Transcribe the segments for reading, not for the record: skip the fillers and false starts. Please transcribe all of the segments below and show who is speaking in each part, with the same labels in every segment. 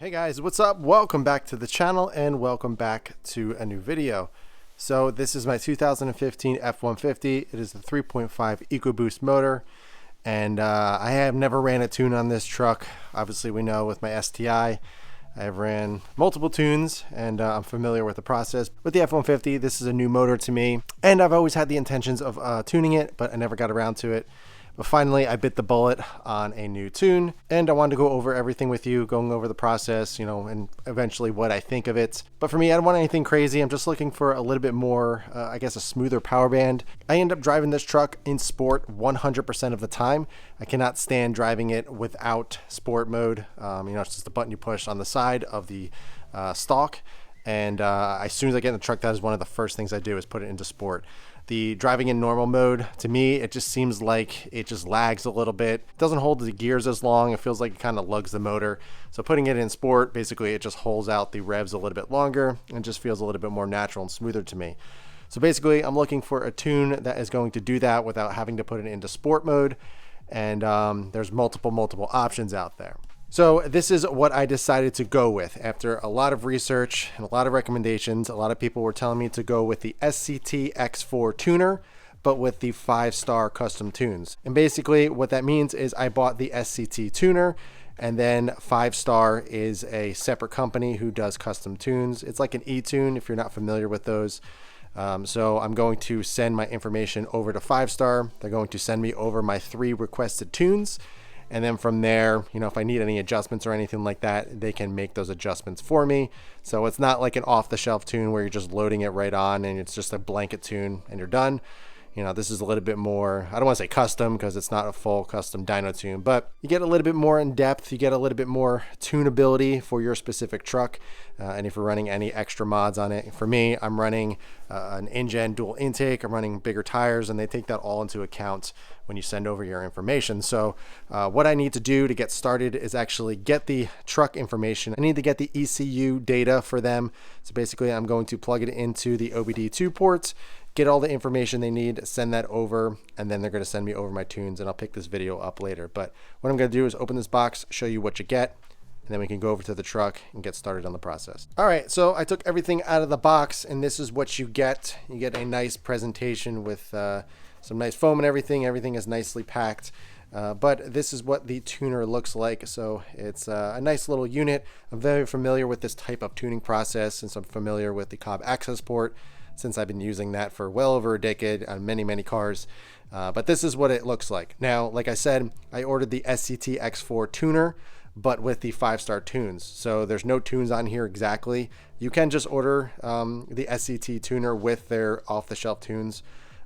Speaker 1: Hey guys, what's up? Welcome back to the channel and welcome back to a new video. So this is my 2015 F150. It is the 3.5 EcoBoost motor, and I have never ran a tune on this truck. Obviously we know with my STI, I've ran multiple tunes and I'm familiar with the process. With the F150, this is a new motor to me, and I've always had the intentions of tuning it, but I never got around to it. But finally, I bit the bullet on a new tune, and I wanted to go over everything with you, going over the process, and eventually what I think of it. But for me, I don't want anything crazy. I'm just looking for a little bit more, I guess, a smoother power band. I end up driving this truck in sport 100% of the time. I cannot stand driving it without sport mode. It's just a button you push on the side of the stalk. And as soon as I get in the truck, that is one of the first things I do is put it into sport. The driving in normal mode, to me, it just seems like it just lags a little bit. It doesn't hold the gears as long. It feels like it kind of lugs the motor. So putting it in sport, basically it just holds out the revs a little bit longer and just feels a little bit more natural and smoother to me. So basically I'm looking for a tune that is going to do that without having to put it into sport mode. And there's multiple options out there. So this is what I decided to go with after a lot of research and a lot of recommendations. A lot of people were telling me to go with the SCT X4 tuner, but with the 5-star custom tunes. And basically what that means is I bought the SCT tuner, and then 5-star is a separate company who does custom tunes. It's like an e-tune if you're not familiar with those. So I'm going to send my information over to 5-star. They're going to send me over my 3 requested tunes. And then from there, if I need any adjustments or anything like that, they can make those adjustments for me. So it's not like an off-the-shelf tune where you're just loading it right on and it's just a blanket tune and you're done. This is a little bit more, I don't want to say custom because it's not a full custom dyno tune, but you get a little bit more in depth. You get a little bit more tunability for your specific truck. And if you're running any extra mods on it, for me, I'm running an InGen dual intake. I'm running bigger tires, and they take that all into account when you send over your information. So what I need to do to get started is actually get the truck information. I need to get the ECU data for them. So basically I'm going to plug it into the OBD2 ports, get all the information they need, send that over, and then they're going to send me over my tunes, and I'll pick this video up later. But what I'm going to do is open this box, show you what you get, and then we can go over to the truck and get started on the process. All right, so I took everything out of the box, and this is what you get. You get a nice presentation with some nice foam and everything. Everything is nicely packed. But this is what the tuner looks like. So it's a nice little unit. I'm very familiar with this type of tuning process since I'm familiar with the Cobb access port, since I've been using that for well over a decade on many cars. But this is what it looks like. Now, like I said, I ordered the SCT X4 tuner, but with the 5-star tunes. So there's no tunes on here exactly. You can just order the SCT tuner with their off-the-shelf tunes,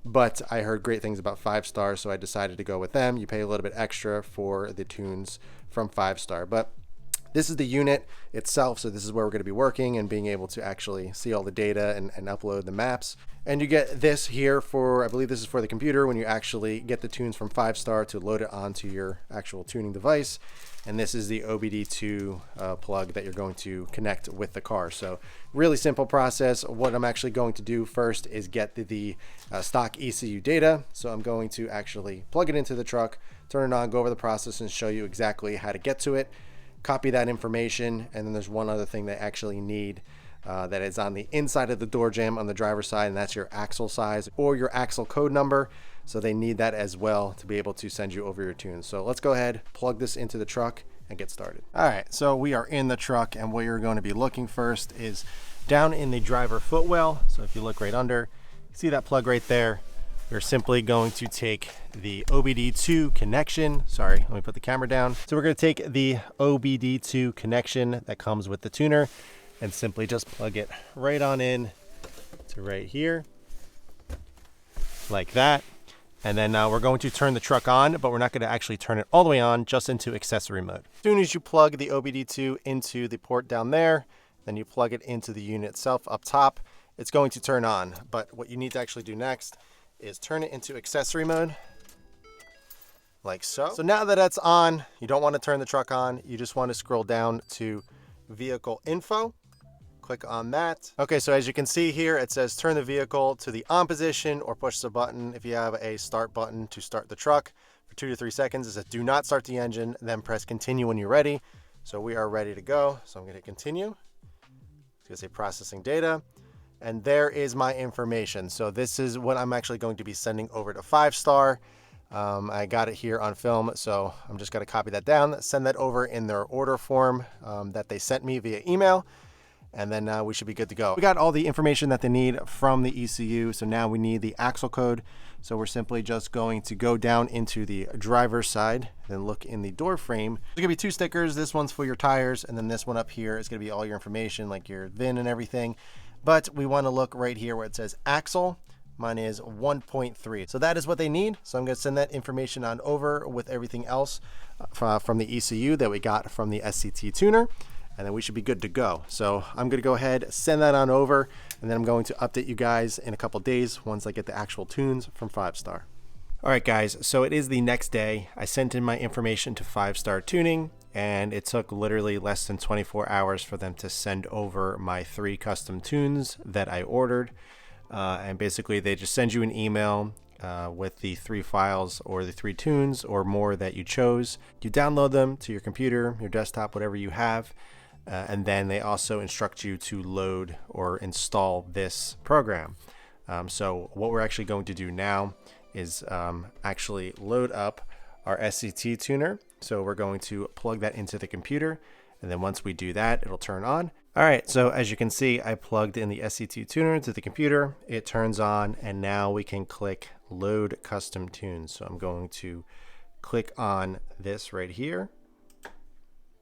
Speaker 1: but I heard great things about 5-star, so I decided to go with them. You pay a little bit extra for the tunes from 5-star, but this is the unit itself, so this is where we're going to be working and being able to actually see all the data and upload the maps. And you get this here for, I believe this is for the computer, when you actually get the tunes from 5-star to load it onto your actual tuning device. And this is the OBD2 plug that you're going to connect with the car. So really simple process. What I'm actually going to do first is get the stock ECU data. So I'm going to actually plug it into the truck, turn it on, go over the process and show you exactly how to get to it. Copy that information, and then there's one other thing they actually need that is on the inside of the door jamb on the driver's side, and that's your axle size or your axle code number. So they need that as well to be able to send you over your tunes. So let's go ahead, plug this into the truck and get started. All right, so we are in the truck, and what you're going to be looking first is down in the driver footwell. So if you look right under, see that plug right there. We're simply going to take the OBD2 connection. Sorry, let me put the camera down. So we're going to take the OBD2 connection that comes with the tuner and simply just plug it right on in to right here, like that. And then we're going to turn the truck on, but we're not going to actually turn it all the way on, just into accessory mode. As soon as you plug the OBD2 into the port down there, then you plug it into the unit itself up top, it's going to turn on. But what you need to actually do next is turn it into accessory mode, like so. So now that that's on, you don't want to turn the truck on. You just want to scroll down to vehicle info. Click on that. Okay, so as you can see here, it says turn the vehicle to the on position or push the button if you have a start button to start the truck for 2 to 3 seconds. It says do not start the engine, then press continue when you're ready. So we are ready to go. So I'm going to hit continue. It's going to say processing data. And there is my information. So this is what I'm actually going to be sending over to 5-Star. I got it here on film, so I'm just going to copy that down, send that over in their order form that they sent me via email, and then we should be good to go. We got all the information that they need from the ECU, so now we need the axle code. So we're simply just going to go down into the driver's side, then look in the door frame. There's going to be 2 stickers. This one's for your tires, and then this one up here is going to be all your information, like your VIN and everything. But we want to look right here where it says axle. Mine is 1.3. So that is what they need. So I'm going to send that information on over with everything else from the ECU that we got from the SCT tuner. And then we should be good to go. So I'm going to go ahead, send that on over, and then I'm going to update you guys in a couple days once I get the actual tunes from 5-Star. All right, guys, so it is the next day. I sent in my information to 5-Star Tuning, and it took literally less than 24 hours for them to send over my 3 custom tunes that I ordered. And basically, they just send you an email with the 3 files or the 3 tunes or more that you chose. You download them to your computer, your desktop, whatever you have. And then they also instruct you to load or install this program. So what we're actually going to do now is actually load up our SCT tuner. So we're going to plug that into the computer, and then once we do that, it'll turn on. All right, so as you can see, I plugged in the SCT tuner to the computer. It turns on, and now we can click load custom tunes. So I'm going to click on this right here.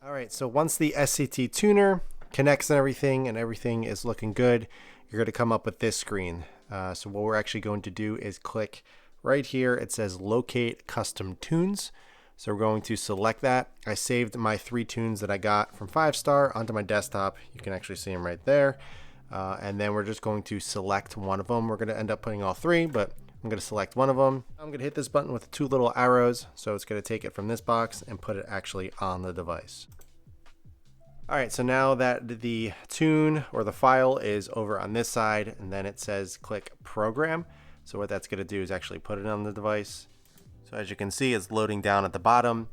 Speaker 1: All right, so once the SCT tuner connects and everything is looking good, you're going to come up with this screen. So what we're actually going to do is click right here. It says locate custom tunes. So we're going to select that. I saved my 3 tunes that I got from 5-Star onto my desktop. You can actually see them right there. And then we're just going to select one of them. We're going to end up putting all 3, but I'm going to select one of them. I'm going to hit this button with 2 little arrows. So it's going to take it from this box and put it actually on the device. All right, so now that the tune or the file is over on this side, and then it says click program. So what that's going to do is actually put it on the device. So as you can see, it's loading down at the bottom.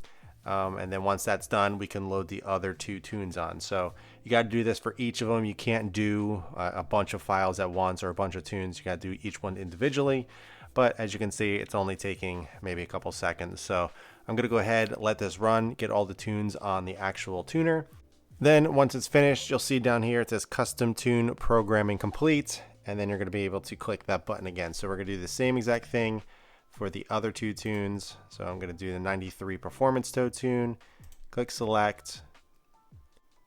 Speaker 1: And then once that's done, we can load the other 2 tunes on. So you got to do this for each of them. You can't do a bunch of files at once or a bunch of tunes. You got to do each one individually. But as you can see, it's only taking maybe a couple seconds. So I'm going to go ahead, let this run, get all the tunes on the actual tuner. Then once it's finished, you'll see down here it says custom tune programming complete. And then you're going to be able to click that button again. So we're going to do the same exact thing for the other 2 tunes. So I'm going to do the 93 performance toe tune, click select.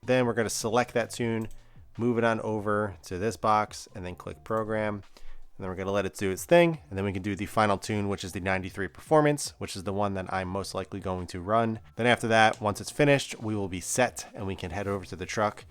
Speaker 1: Then we're going to select that tune, move it on over to this box, and then click program. And then we're going to let it do its thing. And then we can do the final tune, which is the 93 performance, which is the one that I'm most likely going to run. Then after that, once it's finished, we will be set and we can head over to the truck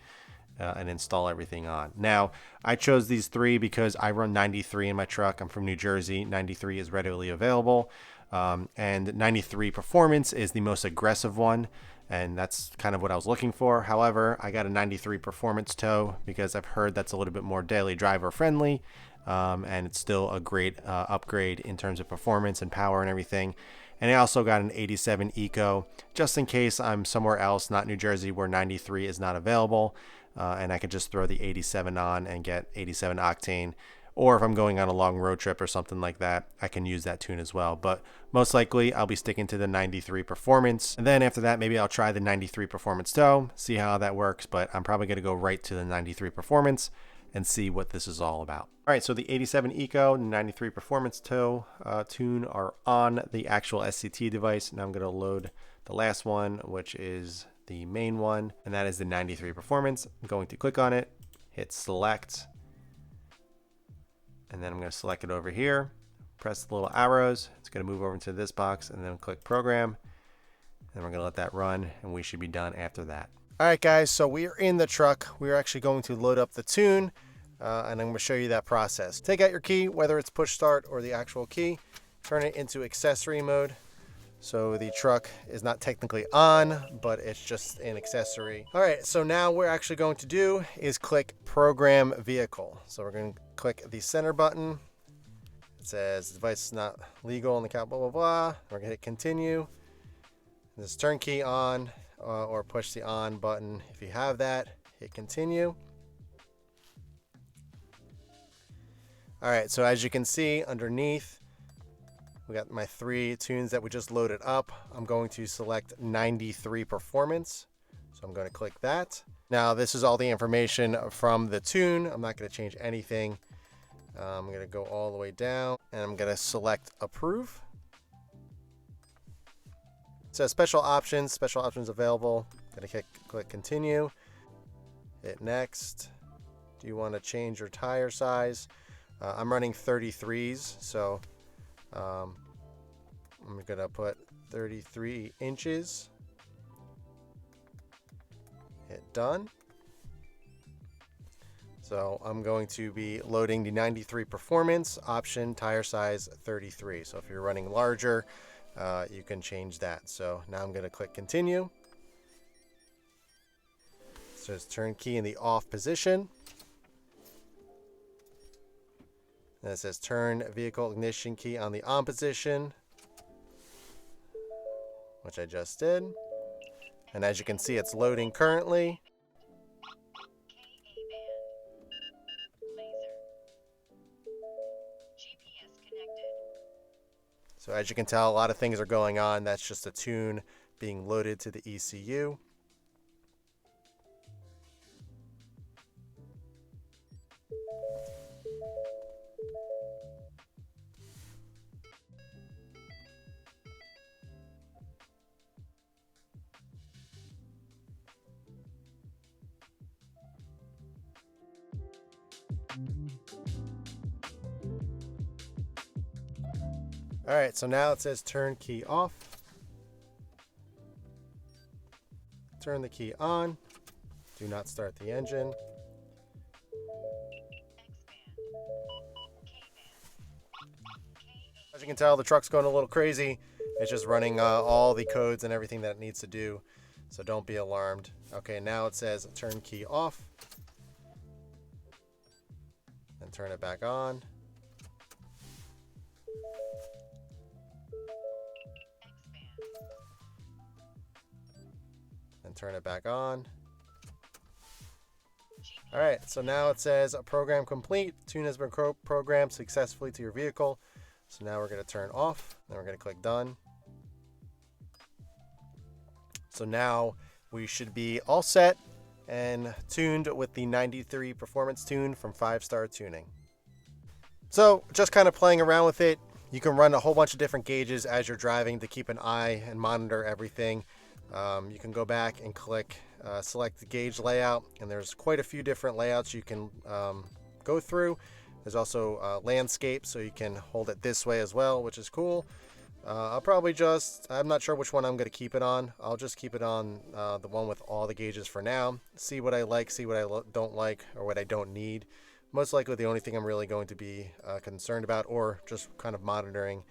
Speaker 1: and install everything on. Now, I chose these 3 because I run 93 in my truck. I'm from New Jersey. 93 is readily available. And 93 Performance is the most aggressive one. And that's kind of what I was looking for. However, I got a 93 Performance toe because I've heard that's a little bit more daily driver friendly. And it's still a great upgrade in terms of performance and power and everything. And I also got an 87 Eco just in case I'm somewhere else, not New Jersey, where 93 is not available. And I could just throw the 87 on and get 87 octane. Or if I'm going on a long road trip or something like that, I can use that tune as well. But most likely I'll be sticking to the 93 Performance. And then after that, maybe I'll try the 93 Performance toe, see how that works. But I'm probably going to go right to the 93 Performance and see what this is all about. All right, so the 87 Eco and 93 Performance toe tune are on the actual SCT device. Now I'm going to load the last one, which is the main one, and that is the 93 Performance. I'm going to click on it, hit select, and then I'm going to select it over here, press the little arrows. It's going to move over into this box, and then click program. And we're going to let that run, and we should be done after that. All right, guys, so we are in the truck. We're actually going to load up the tune, and I'm going to show you that process. Take out your key, whether it's push start or the actual key, turn it into accessory mode. So the truck is not technically on, but it's just an accessory. All right, so now what we're actually going to do is click program vehicle. So we're going to click the center button. It says the device is not legal on the account, blah, blah, blah. We're going to hit continue. This turnkey on. or push the on button. If you have that, hit continue. All right, so as you can see underneath, we got my 3 tunes that we just loaded up. I'm going to select 93 performance. So I'm going to click that. Now this is all the information from the tune. I'm not going to change anything. I'm going to go all the way down and I'm going to select approve. It says special options available. I'm going to click continue. Hit next. Do you want to change your tire size? I'm running 33s, so I'm going to put 33 inches. Hit done. So I'm going to be loading the 93 performance option, tire size 33. So if you're running larger, you can change that. So now I'm going to click continue. It says turn key in the off position. And it says turn vehicle ignition key on the on position, which I just did. And as you can see, it's loading currently. So as you can tell, a lot of things are going on. That's just a tune being loaded to the ECU. All right, so now it says turn key off. Turn the key on. Do not start the engine. As you can tell, the truck's going a little crazy. It's just running all the codes and everything that it needs to do. So don't be alarmed. Okay, now it says turn key off. And turn it back on. And turn it back on. All right, so now it says program complete. Tune has been programmed successfully to your vehicle. So now we're going to turn off, then we're going to click done. So now we should be all set and tuned with the 93 performance tune from 5-Star Tuning. So just kind of playing around with it. You can run a whole bunch of different gauges as you're driving to keep an eye and monitor everything. You can go back and click select the gauge layout, and there's quite a few different layouts you can go through. There's also landscape, so you can hold it this way as well, which is cool. I'm not sure which one I'm going to keep it on. I'll just keep it on the one with all the gauges for now. See what I like, see what I don't like, or what I don't need. Most likely the only thing I'm really going to be concerned about, or just kind of monitoring,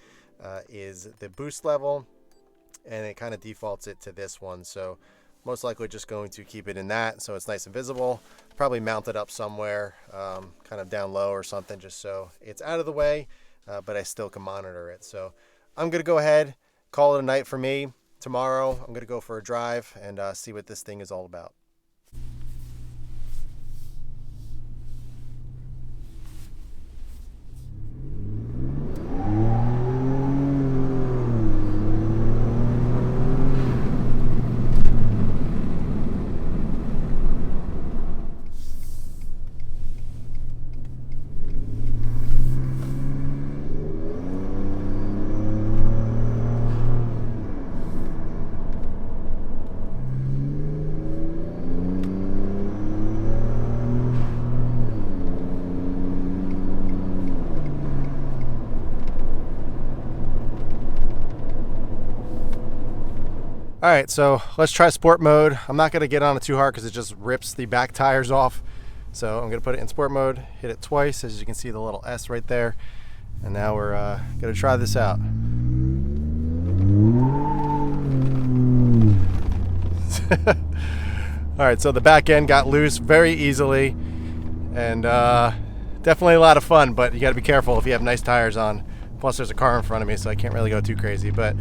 Speaker 1: is the boost level. And it kind of defaults it to this one, so most likely just going to keep it in that so it's nice and visible. Probably mount it up somewhere kind of down low or something, just so it's out of the way, but I still can monitor it. So I'm gonna go ahead, call it a night for me. Tomorrow I'm gonna go for a drive and see what this thing is all about. All right, so let's try sport mode. I'm not gonna get on it too hard because it just rips the back tires off. So I'm gonna put it in sport mode, hit it twice, as you can see the little S right there. And now we're gonna try this out. All right, so the back end got loose very easily, and definitely a lot of fun, but you gotta be careful if you have nice tires on. Plus there's a car in front of me, so I can't really go too crazy, but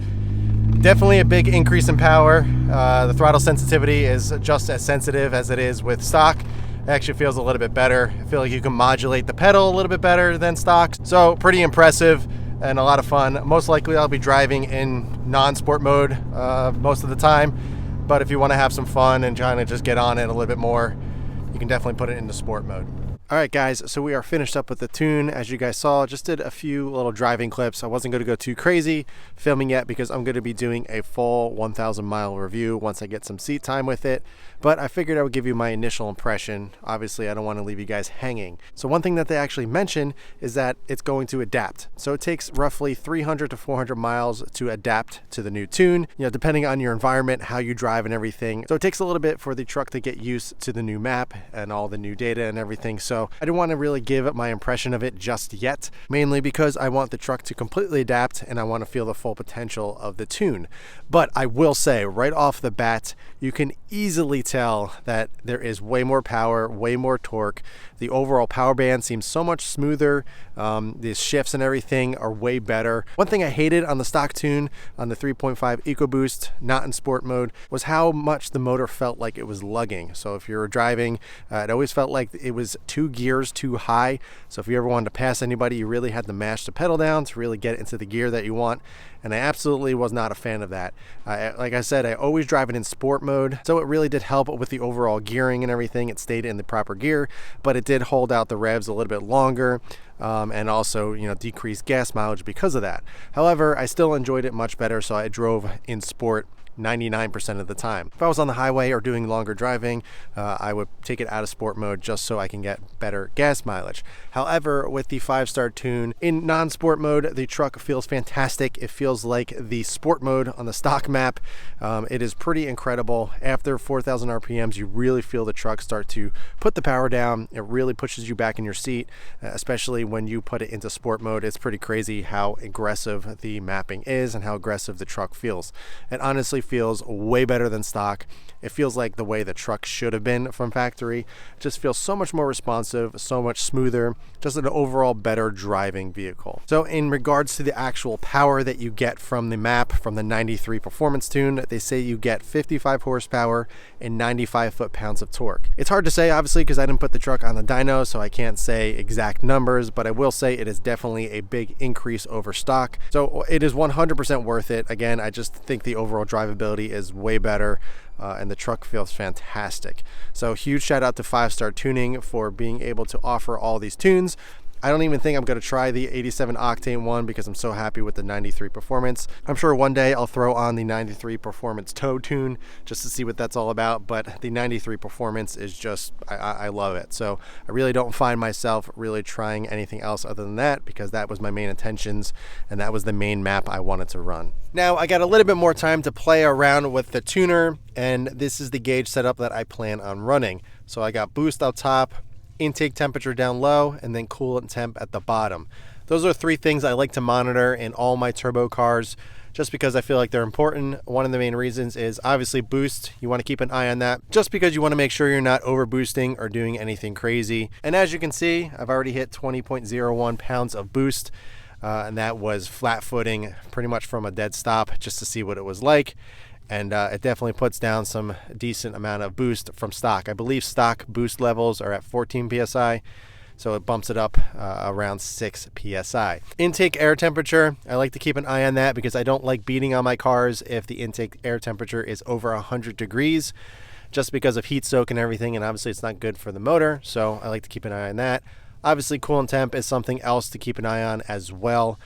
Speaker 1: definitely a big increase in power. The throttle sensitivity is just as sensitive as it is with stock. It actually feels a little bit better. I feel like you can modulate the pedal a little bit better than stock. So pretty impressive and a lot of fun. Most likely I'll be driving in non-sport mode most of the time. But if you want to have some fun and trying to just get on it a little bit more, you can definitely put it into sport mode. All right, guys, so we are finished up with the tune. As you guys saw, just did a few little driving clips. I wasn't going to go too crazy filming yet because I'm going to be doing a full 1,000 mile review once I get some seat time with it. But I figured I would give you my initial impression. Obviously, I don't want to leave you guys hanging. So one thing that they actually mention is that it's going to adapt. So it takes roughly 300 to 400 miles to adapt to the new tune, depending on your environment, how you drive and everything. So it takes a little bit for the truck to get used to the new map and all the new data and everything. So I didn't want to really give my impression of it just yet, mainly because I want the truck to completely adapt and I want to feel the full potential of the tune. But I will say right off the bat, you can easily tell that there is way more power, way more torque. The overall power band seems so much smoother. The shifts and everything are way better. One thing I hated on the stock tune on the 3.5 EcoBoost, not in sport mode, was how much the motor felt like it was lugging. So if you were driving, it always felt like it was 2 gears too high. So if you ever wanted to pass anybody, you really had to mash the pedal down to really get into the gear that you want. And I absolutely was not a fan of that. Like I said, I always drive it in sport mode, so it really did help with the overall gearing and everything. It stayed in the proper gear, but it did hold out the revs a little bit longer, and also decrease gas mileage because of that. However, I still enjoyed it much better, so I drove in sport 99% of the time. If I was on the highway or doing longer driving, I would take it out of sport mode just so I can get better gas mileage. However, with the 5-star tune in non-sport mode, the truck feels fantastic. It feels like the sport mode on the stock map. It is pretty incredible. After 4,000 RPMs, you really feel the truck start to put the power down. It really pushes you back in your seat, especially when you put it into sport mode. It's pretty crazy how aggressive the mapping is and how aggressive the truck feels. It honestly feels way better than stock. It feels like the way the truck should have been from factory. It just feels so much more responsive, so much smoother, just an overall better driving vehicle. So in regards to the actual power that you get from the map, from the 93 performance tune, they say you get 55 horsepower and 95 foot-pounds of torque. It's hard to say, obviously, because I didn't put the truck on the dyno, so I can't say exact numbers, but I will say it is definitely a big increase over stock. So it is 100% worth it. Again, I just think the overall drivability is way better. And the truck feels fantastic. So huge shout out to 5-Star Tuning for being able to offer all these tunes. I don't even think I'm going to try the 87 octane one because I'm so happy with the 93 performance. I'm sure one day I'll throw on the 93 performance tow tune just to see what that's all about, but the 93 performance is just, I love it. So I really don't find myself really trying anything else other than that because that was my main intentions and that was the main map I wanted to run. Now I got a little bit more time to play around with the tuner, and this is the gauge setup that I plan on running. So I got boost up top, intake temperature down low, and then coolant temp at the bottom. Those are 3 things I like to monitor in all my turbo cars just because I feel like they're important. One of the main reasons is obviously boost. You want to keep an eye on that just because you want to make sure you're not over boosting or doing anything crazy. And as you can see, I've already hit 20.01 pounds of boost, and that was flat footing pretty much from a dead stop just to see what it was like. And it definitely puts down some decent amount of boost from stock. I believe stock boost levels are at 14 PSI, so it bumps it up around 6 PSI. Intake air temperature, I like to keep an eye on that because I don't like beating on my cars if the intake air temperature is over 100 degrees, just because of heat soak and everything, and obviously it's not good for the motor, so I like to keep an eye on that. Obviously coolant temp is something else to keep an eye on as well.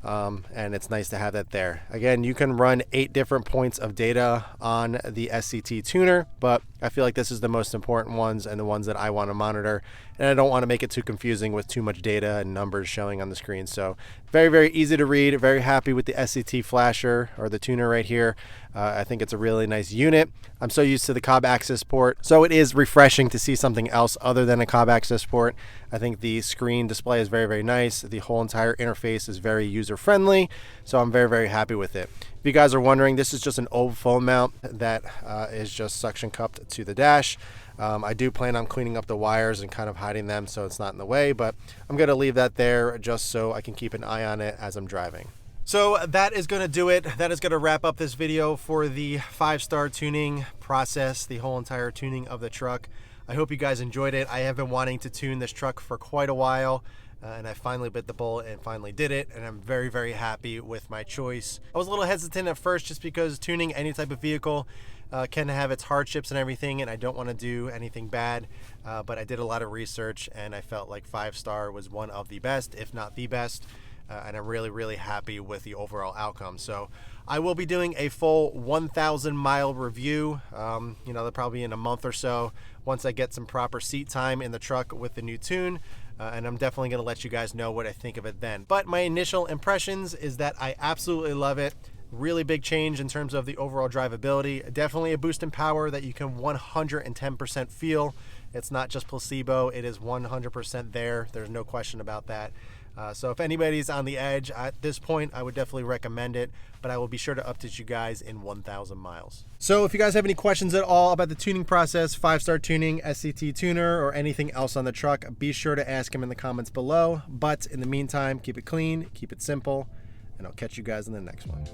Speaker 1: And it's nice to have that there. Again, you can run 8 different points of data on the SCT tuner, but I feel like this is the most important ones and the ones that I want to monitor. And I don't want to make it too confusing with too much data and numbers showing on the screen. So very, very easy to read. Very happy with the SCT flasher or the tuner right here. I think it's a really nice unit. I'm so used to the Cobb Access port, so it is refreshing to see something else other than a Cobb Access port. I think the screen display is very, very nice. The whole entire interface is very user-friendly, so I'm very, very happy with it. If you guys are wondering, this is just an old phone mount that is just suction cupped to the dash. I do plan on cleaning up the wires and kind of hiding them so it's not in the way, but I'm going to leave that there just so I can keep an eye on it as I'm driving. So that is going to do it. That is going to wrap up this video for the 5-star tuning process, the whole entire tuning of the truck. I hope you guys enjoyed it. I have been wanting to tune this truck for quite a while, and I finally bit the bullet and finally did it, and I'm very, very happy with my choice. I was a little hesitant at first just because tuning any type of vehicle can have its hardships and everything, and I don't want to do anything bad, but I did a lot of research and I felt like 5-star was one of the best, if not the best. And I'm really, really happy with the overall outcome. So I will be doing a full 1,000 mile review, probably in a month or so, once I get some proper seat time in the truck with the new tune. And I'm definitely going to let you guys know what I think of it then. But my initial impressions is that I absolutely love it. Really big change in terms of the overall drivability. Definitely a boost in power that you can 110% feel. It's not just placebo, it is 100% there. There's no question about that. So if anybody's on the edge at this point, I would definitely recommend it, but I will be sure to update you guys in 1,000 miles. So if you guys have any questions at all about the tuning process, 5-star tuning, SCT tuner, or anything else on the truck, be sure to ask them in the comments below. But in the meantime, keep it clean, keep it simple, and I'll catch you guys in the next one.